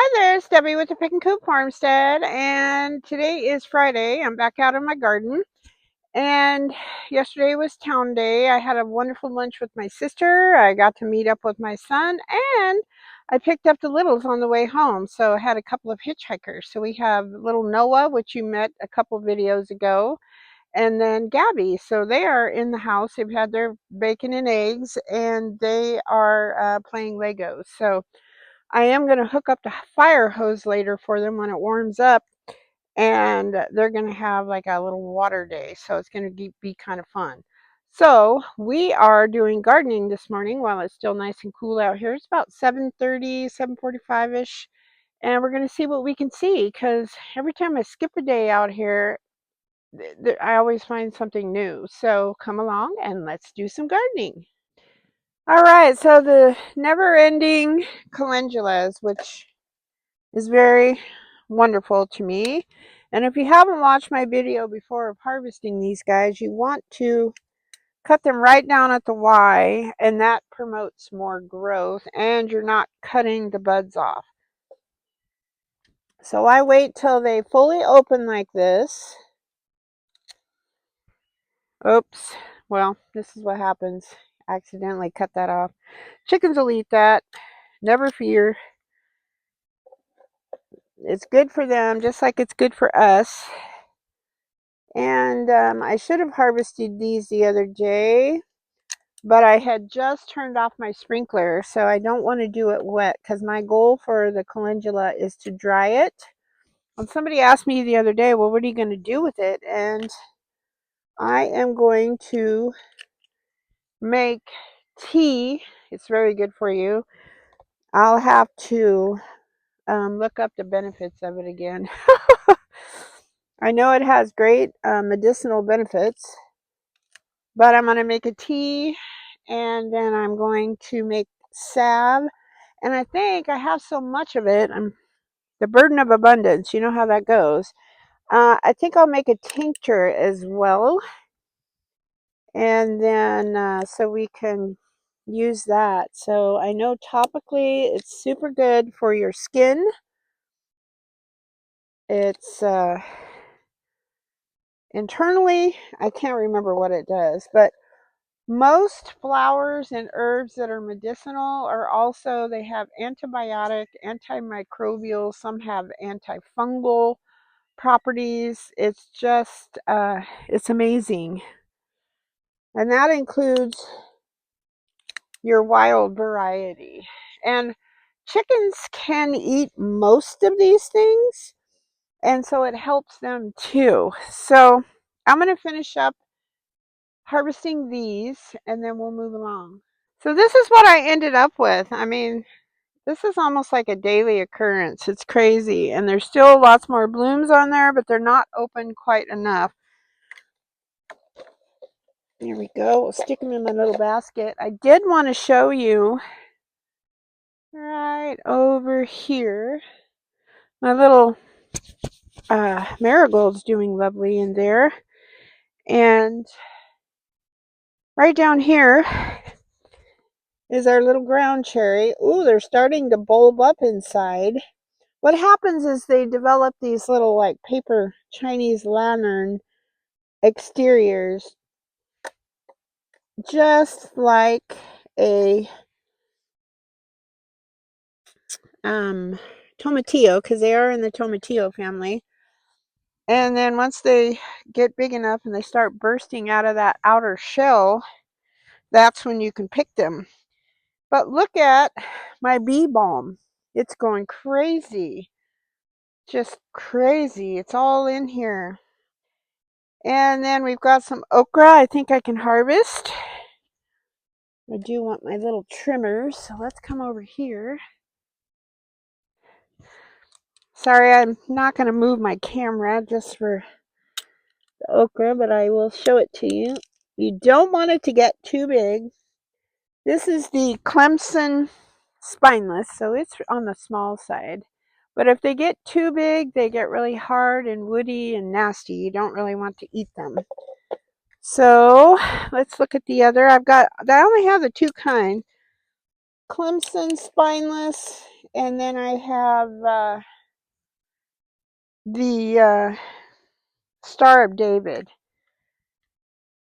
Hi there, it's Debbie with the Pickin Coop Farmstead, and today is Friday. I'm back out in my garden, and yesterday was town day. I had a wonderful lunch with my sister. I got to meet up with my son, and I picked up the littles on the way home. So I had a couple of hitchhikers. So we have little Noah, which you met a couple videos ago, and then Gabby. So they are in the house. They've had their bacon and eggs, and they are playing Legos. So I am going to hook up the fire hose later for them when it warms up, and they're going to have like a little water day. So it's going to be kind of fun. So we are doing gardening this morning while it's still nice and cool out here. It's about 7:30, 7:45ish, and we're going to see what we can see because every time I skip a day out here, I always find something new. So come along and let's do some gardening. All right, so the never-ending calendulas, which is very wonderful to me. And if you haven't watched my video before of harvesting these guys, you want to cut them right down at the Y, and that promotes more growth, and you're not cutting the buds off. So I wait till they fully open like this. Oops. Well, this is what happens. Accidentally cut that off. Chickens will eat that. Never fear. It's good for them, just like it's good for us. And I should have harvested these the other day, but I had just turned off my sprinkler, so I don't want to do it wet because my goal for the calendula is to dry it. And somebody asked me the other day, well, what are you going to do with it? And I am going to make tea. It's very good for you. I'll have to look up the benefits of it again. I know it has great medicinal benefits, but I'm going to make a tea, and then I'm going to make salve. And I think I have so much of it. I'm the burden of abundance. You know how that goes. I think I'll make a tincture as well, and then so we can use that. So I know topically it's super good for your skin. It's internally, I can't remember what it does, but most flowers and herbs that are medicinal are also, they have antibiotic, antimicrobial, some have antifungal properties. It's just, it's amazing. And that includes your wild variety. And chickens can eat most of these things, and so it helps them too. So I'm going to finish up harvesting these, and then we'll move along. So this is what I ended up with. I mean, this is almost like a daily occurrence. It's crazy. And there's still lots more blooms on there, but they're not open quite enough. There we go. We'll stick them in my little basket. I did want to show you right over here. My little marigold's doing lovely in there. And right down here is our little ground cherry. Ooh, they're starting to bulb up inside. What happens is they develop these little like paper Chinese lantern exteriors, just like a tomatillo, because they are in the tomatillo family. And then once they get big enough and they start bursting out of that outer shell, that's when you can pick them. But look at my bee balm. It's going crazy. Just crazy. It's all in here. And then we've got some okra I think I can harvest. I do want my little trimmers, so let's come over here. Sorry, I'm not going to move my camera just for the okra, but I will show it to you. You don't want it to get too big. This is the Clemson spineless, so it's on the small side. But if they get too big, they get really hard and woody and nasty. You don't really want to eat them. So let's look at the other. I only have the two kinds. Clemson spineless and then I have the Star of David.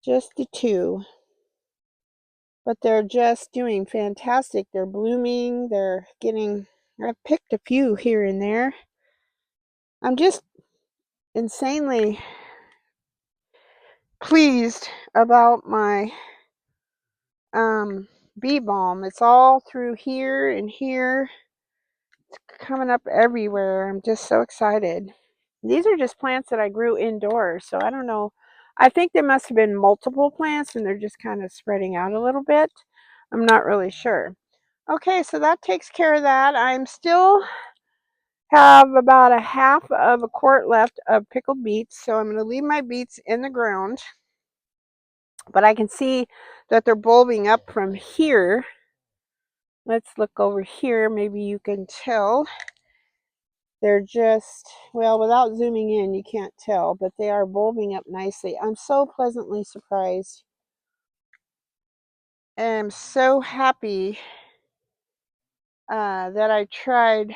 Just the two. But they're just doing fantastic. They're blooming. They're getting, I've picked a few here and there. I'm just insanely pleased about my bee balm. It's all through here and here. It's coming up everywhere. I'm just so excited. These are just plants that I grew indoors, so I don't know. I think there must have been multiple plants and they're just kind of spreading out a little bit. I'm not really sure. Okay, so that takes care of that. I'm still have about a half of a quart left of pickled beets, so I'm going to leave my beets in the ground. But I can see that they're bulbing up from here. Let's look over here. Maybe you can tell. They're just, well, without zooming in, you can't tell, but they are bulbing up nicely. I'm so pleasantly surprised. And I'm so happy that I tried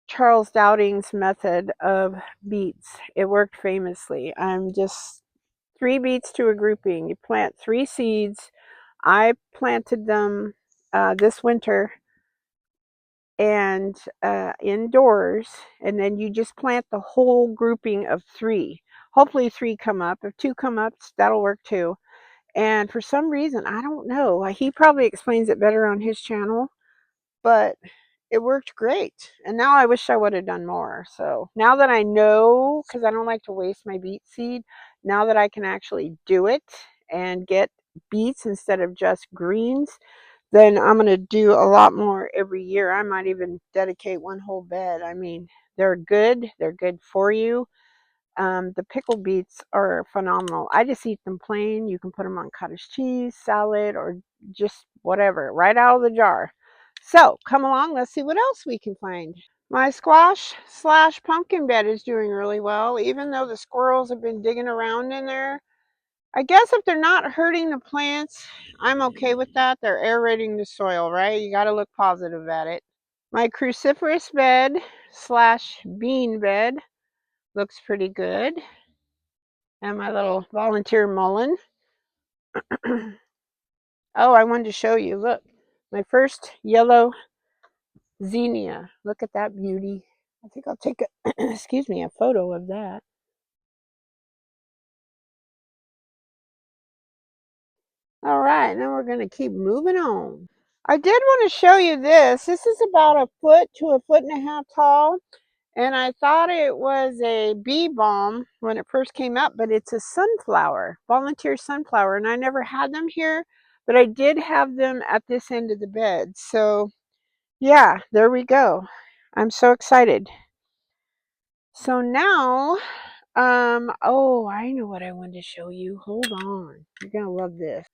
Charles Dowding's method of beets. It worked famously. I'm just 3 beets to a grouping. You plant 3 seeds. I planted them this winter and indoors, and then you just plant the whole grouping of 3. Hopefully 3 come up. If 2 come up, that'll work too. And for some reason, I don't know, he probably explains it better on his channel, but it worked great. And now I wish I would have done more. So now that I know, because I don't like to waste my beet seed, now that I can actually do it and get beets instead of just greens, then I'm going to do a lot more every year. I might even dedicate one whole bed. I mean, they're good. They're good for you. The pickled beets are phenomenal. I just eat them plain. You can put them on cottage cheese, salad, or just whatever, right out of the jar. So come along, let's see what else we can find. My squash slash pumpkin bed is doing really well, even though the squirrels have been digging around in there. I guess if they're not hurting the plants, I'm okay with that. They're aerating the soil, right? You got to look positive at it. My cruciferous bed slash bean bed looks pretty good. And my little volunteer mullein. Oh, I wanted to show you. Look, my first yellow zinnia. Look at that beauty. I think I'll take a, excuse me, a photo of that. All right, now we're going to keep moving on. I did want to show you this. This is about a foot to a foot and a half tall. And I thought it was a bee balm when it first came up, but it's a sunflower, volunteer sunflower. And I never had them here, but I did have them at this end of the bed. So yeah, there we go. I'm so excited. So now, oh, I know what I wanted to show you. Hold on. You're going to love this.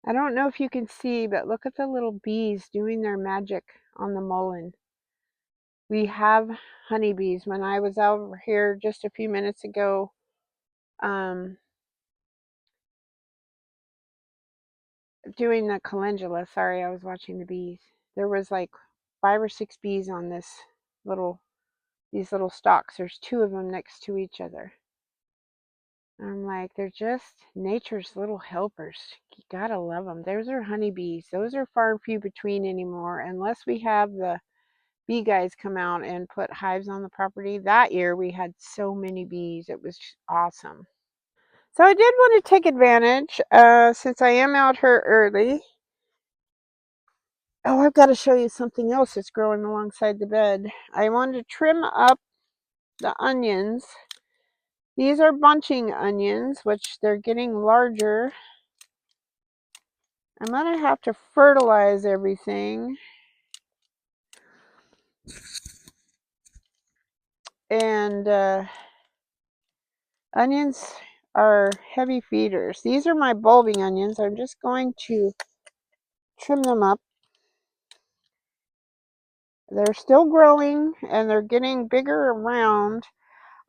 I don't know if you can see, but look at the little bees doing their magic on the mullein. We have honeybees. When I was over here just a few minutes ago, doing the calendula, sorry, I was watching the bees. There was like 5 or 6 bees on these little stalks. There's 2 of them next to each other. I'm like, they're just nature's little helpers. You gotta love them. Those are honeybees. Those are far and few between anymore, unless we have the bee guys come out and put hives on the property. That year we had so many bees. It was awesome. So I did want to take advantage, since I am out here early. Oh, I've got to show you something else that's growing alongside the bed. I wanted to trim up the onions. These are bunching onions, which they're getting larger. I'm going to have to fertilize everything. And onions are heavy feeders. These are my bulbing onions. I'm just going to trim them up. They're still growing and they're getting bigger around.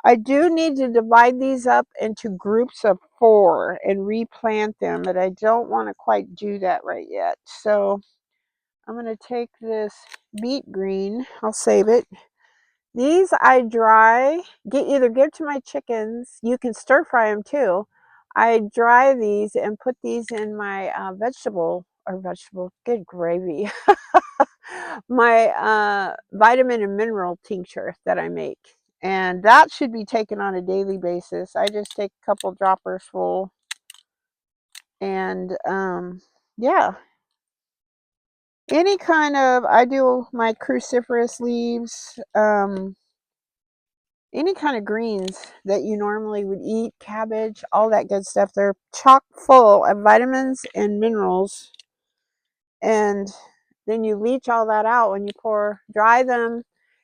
I do need to divide these up into groups of 4 and replant them, but I don't want to quite do that right yet. So I'm going to take this beet green. I'll save it. These I dry, either give to my chickens. You can stir fry them too. I dry these and put these in my good gravy, my vitamin and mineral tincture that I make. And that should be taken on a daily basis. I just take a couple droppers full. And yeah, any kind of, I do my cruciferous leaves, any kind of greens that you normally would eat, cabbage, all that good stuff. They're chock full of vitamins and minerals. And then you leach all that out when you dry them.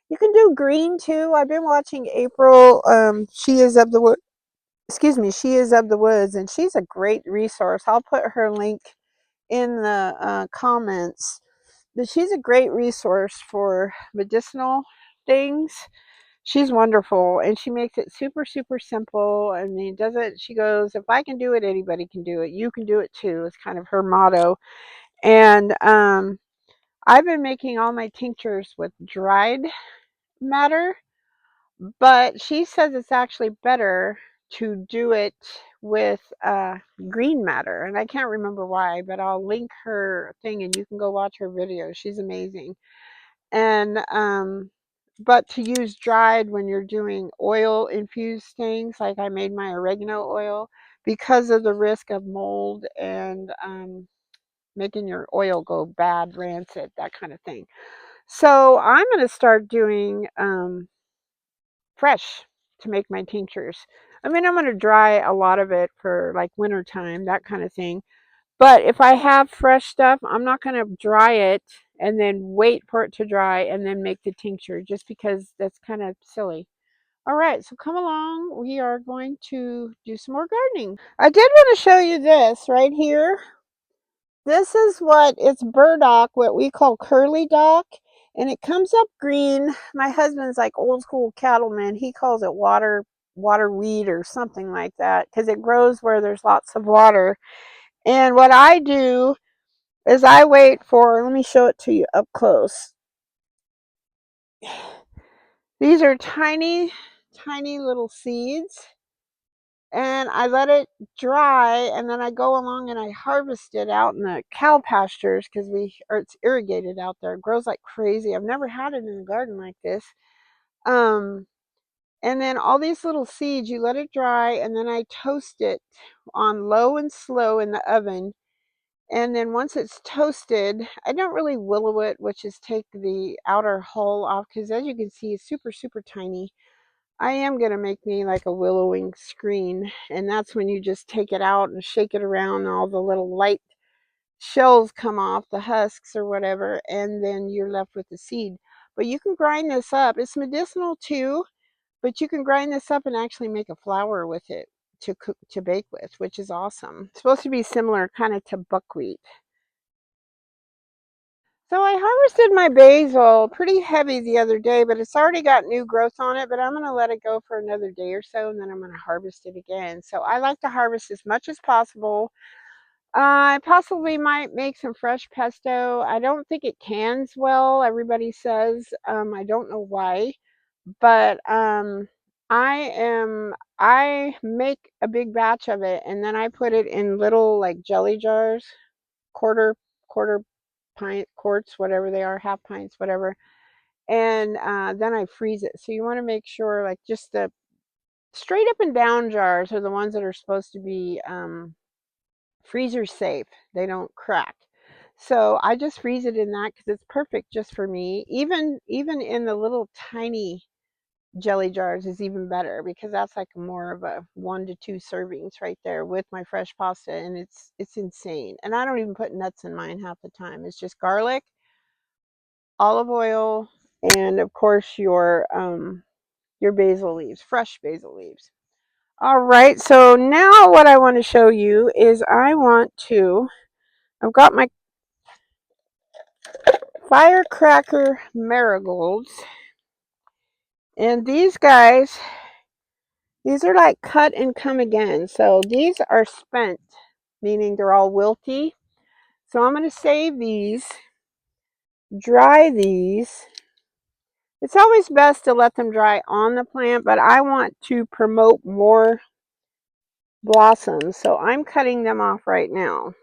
You can do green too. I've been watching April. She is of the wood. Excuse me. She is of the woods, and she's a great resource. I'll put her link in the comments. But she's a great resource for medicinal things. She's wonderful, and she makes it super, super simple. I mean, she goes, if I can do it, anybody can do it. You can do it too. It's kind of her motto. And I've been making all my tinctures with dried matter, but she says it's actually better to do it with green matter. And I can't remember why, but I'll link her thing and you can go watch her video. She's amazing. And but to use dried when you're doing oil infused things, like I made my oregano oil, because of the risk of mold and making your oil go bad, rancid, that kind of thing. So I'm going to start doing fresh to make my tinctures. I mean, I'm going to dry a lot of it for like winter time, that kind of thing. But if I have fresh stuff, I'm not going to dry it and then wait for it to dry and then make the tincture, just because that's kind of silly. All right, so come along. We are going to do some more gardening. I did want to show you this right here. This is it's burdock, what we call curly dock, and it comes up green. My husband's like old school cattleman. He calls it water weed or something like that, because it grows where there's lots of water. And what I do is I wait for, let me show it to you up close. These are tiny, tiny little seeds. And I let it dry, and then I go along and I harvest it out in the cow pastures, because it's irrigated out there. It grows like crazy. I've never had it in a garden like this. And then all these little seeds, you let it dry, and then I toast it on low and slow in the oven. And then once it's toasted, I don't really willow it, which is take the outer hull off, because as you can see, it's super, super tiny. I am going to make me like a willowing screen, and that's when you just take it out and shake it around, and all the little light shells come off, the husks or whatever, and then you're left with the seed. But you can grind this up. It's medicinal too, but you can grind this up and actually make a flour with it to bake with, which is awesome. It's supposed to be similar kind of to buckwheat. So I harvested my basil pretty heavy the other day, but it's already got new growth on it, but I'm going to let it go for another day or so, and then I'm going to harvest it again. So I like to harvest as much as possible. I possibly might make some fresh pesto. I don't think it cans well, everybody says. I don't know why, but I make a big batch of it, and then I put it in little like jelly jars, quarter pint quarts, whatever they are, half pints, whatever. And then I freeze it. So you want to make sure, like, just the straight up and down jars are the ones that are supposed to be freezer safe. They don't crack. So I just freeze it in that, because it's perfect just for me. Even in the little tiny jelly jars is even better, because that's like more of a 1 to 2 servings right there with my fresh pasta, and it's insane. And I don't even put nuts in mine half the time. It's just garlic, olive oil, and of course your basil leaves, fresh basil leaves. All right, so now what I want to show you is I've got my firecracker marigolds, and these are like cut and come again. So these are spent, meaning they're all wilty. So I'm going to save these, dry these. It's always best to let them dry on the plant, but I want to promote more blossoms, so I'm cutting them off right now.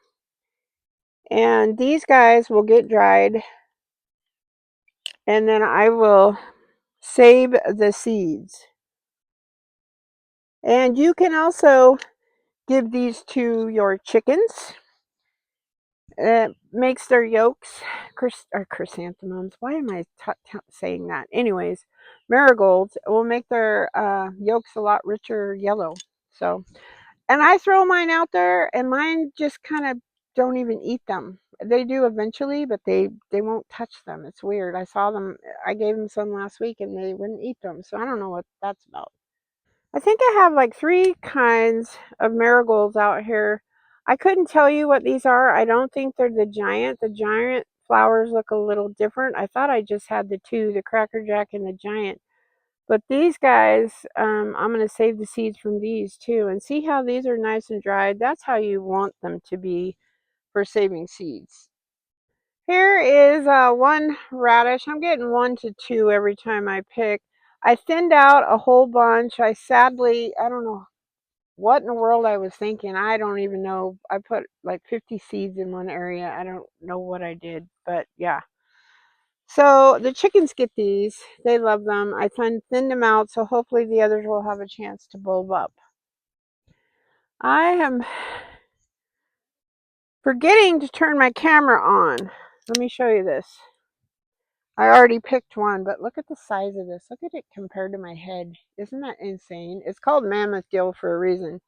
And these guys will get dried, and then I will save the seeds. And you can also give these to your chickens. It makes their yolks, chrysanthemums. Why am I saying that? Anyways, marigolds will make their yolks a lot richer yellow. So, and I throw mine out there, and mine just kind of don't even eat them. They do eventually, but they won't touch them. It's weird. I saw them. I gave them some last week, and they wouldn't eat them. So I don't know what that's about. I think I have like 3 kinds of marigolds out here. I couldn't tell you what these are. I don't think they're the giant. The giant flowers look a little different. I thought I just had the 2, the Cracker Jack and the giant. But these guys, I'm going to save the seeds from these too. And see how these are nice and dried? That's how you want them to be for saving seeds. Here is one radish. I'm getting 1 to 2 every time I pick. I thinned out a whole bunch. I don't know what in the world I was thinking. I don't even know. I put like 50 seeds in one area. I don't know what I did, but yeah. So the chickens get these. They love them. I thinned them out, so hopefully the others will have a chance to bulb up. I am forgetting to turn my camera on. Let me show you this. I already picked one, but look at the size of this. Look at it compared to my head. Isn't that insane? It's called mammoth gill for a reason.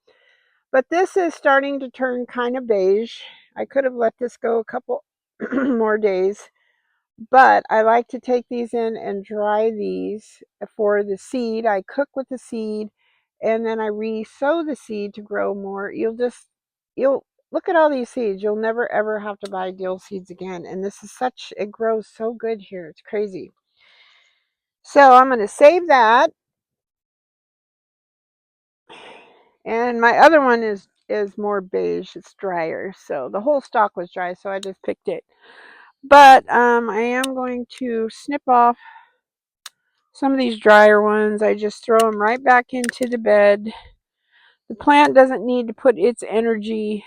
But this is starting to turn kind of beige. I could have let this go a couple more days, but I like to take these in and dry these for the seed. I cook with the seed, and then I re-sow the seed to grow more. You'll look at all these seeds. You'll never ever have to buy dill seeds again. And this is it grows so good here. It's crazy. So I'm going to save that. And my other one is more beige. It's drier. So the whole stalk was dry, so I just picked it. But I am going to snip off some of these drier ones. I just throw them right back into the bed. The plant doesn't need to put its energy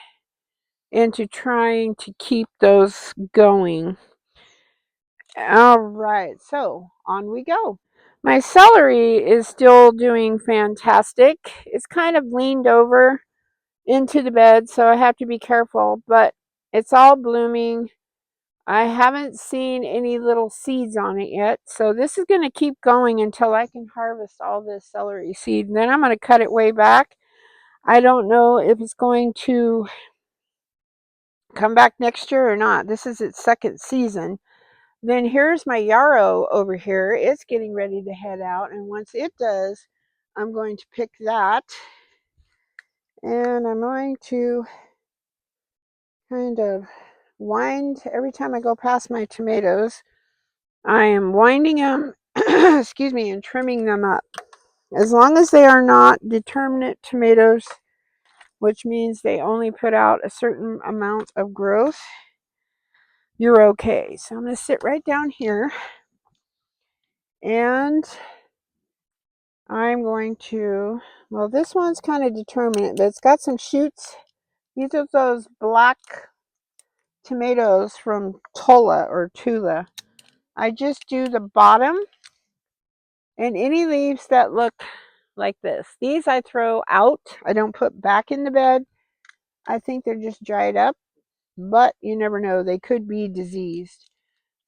into trying to keep those going. All right, so on we go. My celery is still doing fantastic. It's kind of leaned over into the bed, so I have to be careful, but it's all blooming. I haven't seen any little seeds on it yet, so this is going to keep going until I can harvest all this celery seed, and then I'm going to cut it way back. I don't know if it's going to come back next year or not. This is its 2nd season. Then here's my yarrow over here. It's getting ready to head out, and once it does, I'm going to pick that, and I'm going to kind of wind every time I go past my tomatoes. I am winding them, excuse me, and trimming them up. As long as they are not determinate tomatoes, which means they only put out a certain amount of growth, you're okay. So I'm going to sit right down here, and I'm going to, well, this one's kind of determinate, but it's got some shoots. These are those black tomatoes from Tula. I just do the bottom and any leaves that look like this. These I throw out. I don't put back in the bed. I think they're just dried up, but you never know. They could be diseased.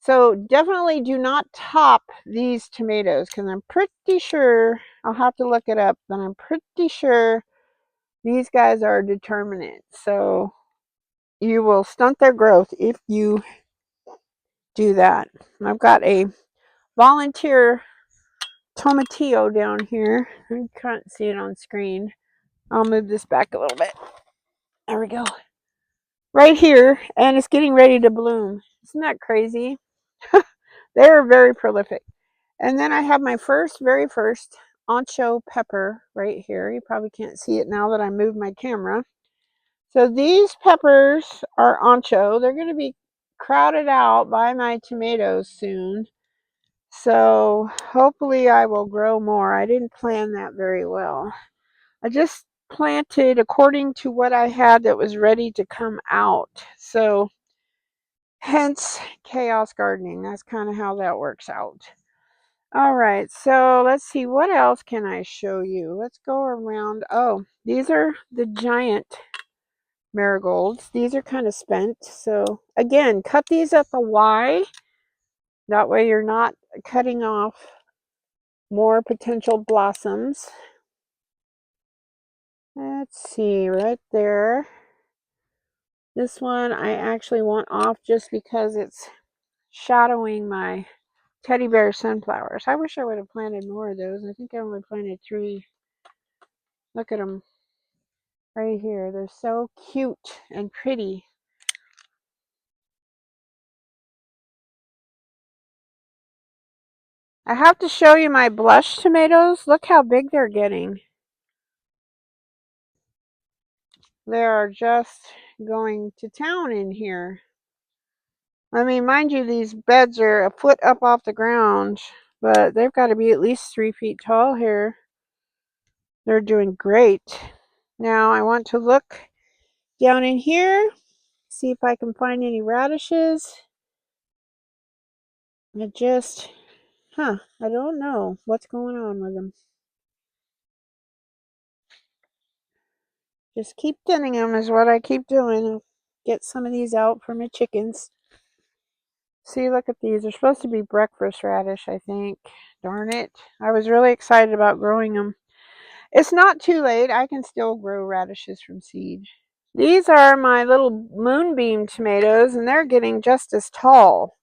So definitely do not top these tomatoes, because I'm pretty sure, I'll have to look it up, but I'm pretty sure these guys are determinate. So you will stunt their growth if you do that. I've got a volunteer tomatillo down here. You can't see it on screen. I'll move this back a little bit. There we go. Right here, and it's getting ready to bloom. Isn't that crazy? They are very prolific. And then I have my very first ancho pepper right here. You probably can't see it now that I moved my camera. So these peppers are ancho. They're going to be crowded out by my tomatoes soon. So hopefully I will grow more. I didn't plan that very well. I just planted according to what I had that was ready to come out. So hence chaos gardening. That's kind of how that works out. All right, so let's see, what else can I show you? Let's go around. Oh, these are the giant marigolds. These are kind of spent. So again, cut these at the Y. That way you're not cutting off more potential blossoms. Let's see, right there. This one I actually want off just because it's shadowing my teddy bear sunflowers. I wish I would have planted more of those. I think I only planted 3. Look at them right here. They're so cute and pretty. I have to show you my blush tomatoes. Look how big they're getting. They are just going to town in here. I mean, mind you, these beds are a foot up off the ground, but they've got to be at least 3 feet tall here. They're doing great. Now I want to look down in here, see if I can find any radishes. I don't know what's going on with them. Just keep thinning them is what I keep doing. I'll get some of these out for my chickens. See, look at these. They're supposed to be breakfast radish, I think. Darn it. I was really excited about growing them. It's not too late. I can still grow radishes from seed. These are my little moonbeam tomatoes, and they're getting just as tall.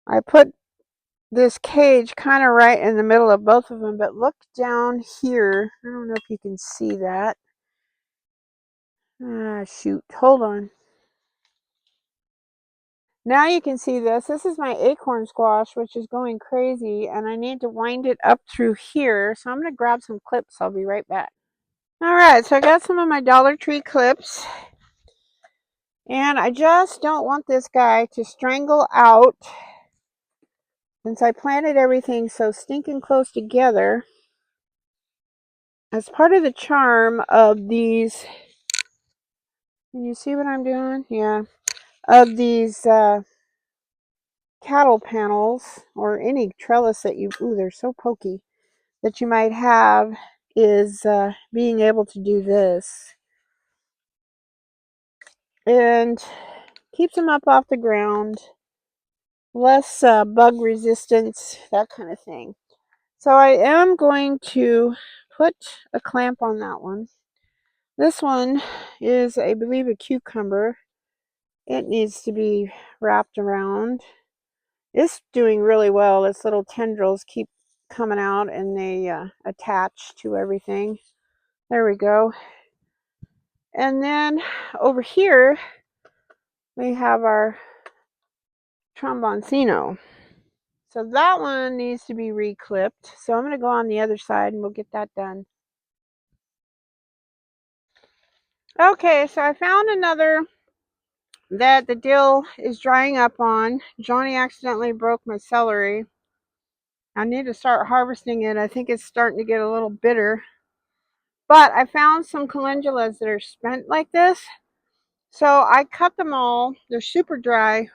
I put this cage kind of right in the middle of both of them, but look down here. I don't know if you can see that. Ah, shoot. Hold on. Now you can see this. This is my acorn squash, which is going crazy, and I need to wind it up through here. So I'm going to grab some clips. I'll be right back. All right, so I got some of my Dollar Tree clips, and I just don't want this guy to strangle out. Since I planted everything so stinking close together, as part of the charm of these, can you see what I'm doing? Yeah, of these cattle panels or any trellis that you, ooh, they're so pokey, that you might have is being able to do this. And keeps them up off the ground, less bug resistance, that kind of thing. So I am going to put a clamp on that one. This one is, I believe, a cucumber. It needs to be wrapped around. It's doing really well. Its little tendrils keep coming out and they attach to everything. There we go. And then over here we have our tromboncino. So that one needs to be reclipped. So I'm going to go on the other side and we'll get that done. Okay, so I found another that the dill is drying up on. Johnny accidentally broke my celery. I need to start harvesting it. I think it's starting to get a little bitter. But I found some calendulas that are spent like this. So I cut them all. They're super dry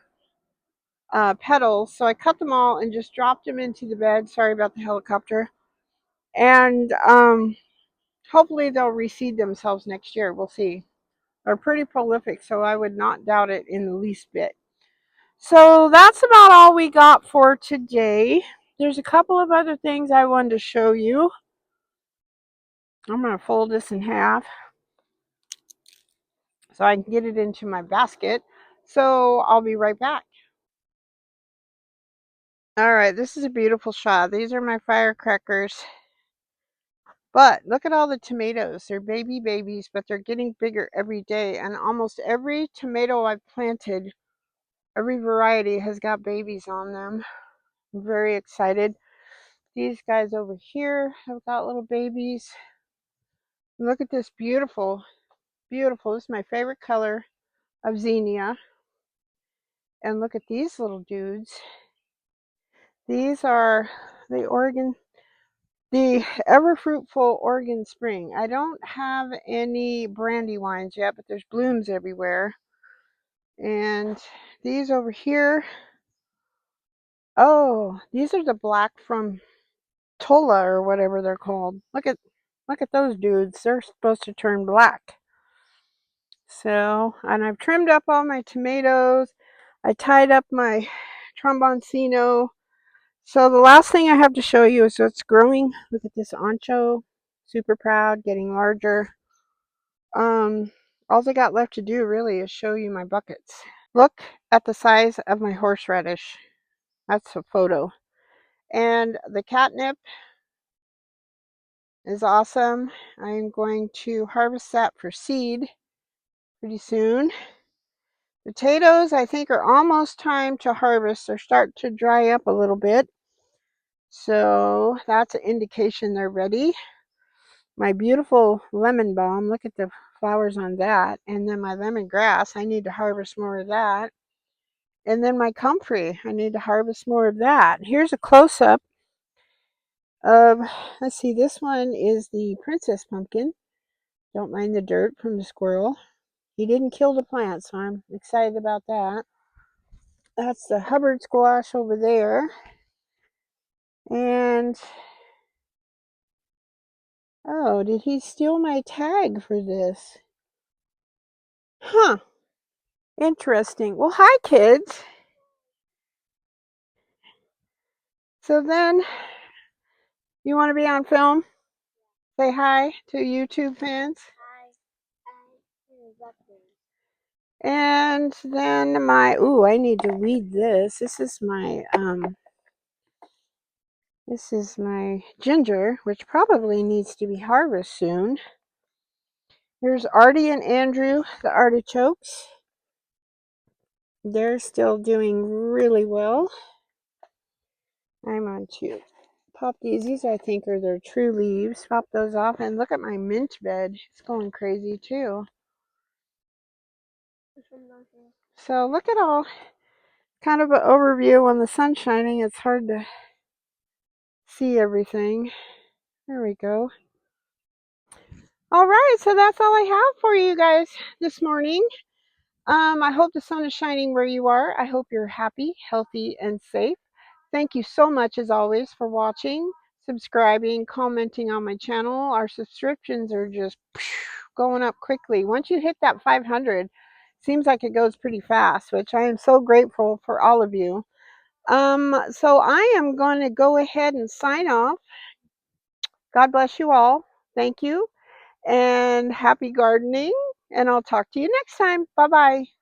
petals. So I cut them all and just dropped them into the bed. Sorry about the helicopter. And hopefully they'll reseed themselves next year. We'll see. They're pretty prolific, so I would not doubt it in the least bit. So that's about all we got for today. There's a couple of other things I wanted to show you. I'm going to fold this in half so I can get it into my basket. So I'll be right back. All right, this is a beautiful shot. These are my firecrackers. But look at all the tomatoes. They're babies, but they're getting bigger every day. And almost every tomato I've planted, every variety has got babies on them. I'm very excited. These guys over here have got little babies. Look at this beautiful, beautiful. This is my favorite color of zinnia. and look at these little dudes. These are the ever fruitful Oregon Spring. I don't have any brandy wines yet, but there's blooms everywhere. And these over here, oh, these are the black from Tola or whatever they're called. Look at those dudes. They're supposed to turn black. So, and I've trimmed up all my tomatoes. I tied up my tromboncino. So the last thing I have to show you is what's growing. Look at this ancho. Super proud, getting larger. All I got left to do really is show you my buckets. Look at the size of my horseradish. That's a photo. And the catnip is awesome. I'm going to harvest that for seed pretty soon. Potatoes, I think, are almost time to harvest. They're starting to dry up a little bit. So that's an indication they're ready. My beautiful lemon balm, look at the flowers on that. And then my lemongrass, I need to harvest more of that. And then my comfrey, I need to harvest more of that. Here's a close-up of, let's see, this one is the princess pumpkin. Don't mind the dirt from the squirrel. He didn't kill the plant, so I'm excited about that. That's the Hubbard squash over there. And, oh, did he steal my tag for this? Huh, interesting. Well, hi, kids. So then, you want to be on film? Say hi to YouTube fans. And then I need to weed this. This is my ginger, which probably needs to be harvested soon. Here's Artie and Andrew, the artichokes. They're still doing really well. I'm on to pop these. These I think are their true leaves. Pop those off, and look at my mint bed. It's going crazy too. So look at all, kind of an overview. When the sun's shining, it's hard to see everything. There we go. All right, so that's all I have for you guys this morning. I hope the sun is shining where you are. I hope you're happy, healthy, and safe. Thank you so much, as always, for watching, subscribing, commenting on my channel. Our subscriptions are just going up quickly. Once you hit that 500, seems like it goes pretty fast, which I am so grateful for all of you. So I am going to go ahead and sign off. God bless you all. Thank you, and happy gardening. And I'll talk to you next time. Bye-bye.